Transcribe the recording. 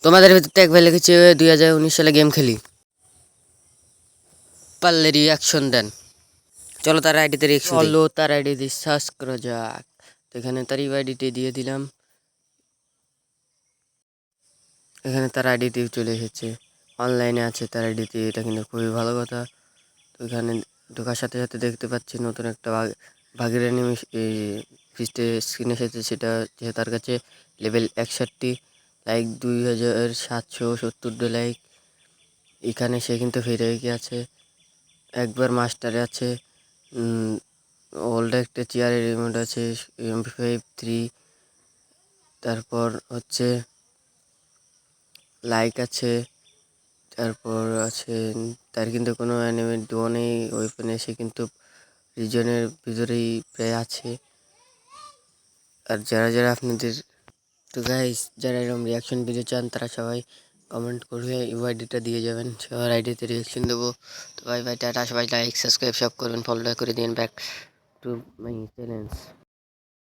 তোমাদের ভিতর তো এক ভাই লিখেছে 2019 সালে গেম খেলি, পারলে রিয়াকশন দেন। চলো তার আইডিতে রিয়াকশন দিই, চলো তার আইডি সার্চ করা যাক। তো এখানে তার আইডিতে দিয়ে দিলাম, এখানে তার আইডিতে চলে এসেছে, অনলাইনে আছে তার আইডিতে, এটা কিন্তু খুবই ভালো কথা। তো এখানে ঢোকার সাথে সাথে দেখতে পাচ্ছি নতুন একটা বাঘের অ্যানিমেশ ফিস্টে স্ক্রিন এসেছে, সেটা যে তার কাছে লেভেল 61, লাইক 2770 লাইক। এখানে সে কিন্তু ফিরে আছে, একবার মাস্টারে আছে, ওল্ড একটা চেয়ারের রিমোট আছে, MP5 3, তারপর হচ্ছে লাইক আছে, তারপর আছে তার কিন্তু কোনো অ্যানিমেট ডুও নেই ওয়েপনে, সে কিন্তু রিজনের ভিতরেই প্রায় আছে। আর যারা যারা আপনাদের, তো গাইস যারা এরকম রিয়াকশন ভিডিও চান তারা সবাই কমেন্ট করে ইউআইডিটা দিয়ে যাবেন, সবার আইডিতে রিয়াকশন দেবো। তো বাই বাই, টাটা, সবাই লাইক সাবস্ক্রাইব সব করবেন, ফলো করে দিন, ব্যাক টু মাই চ্যানেল।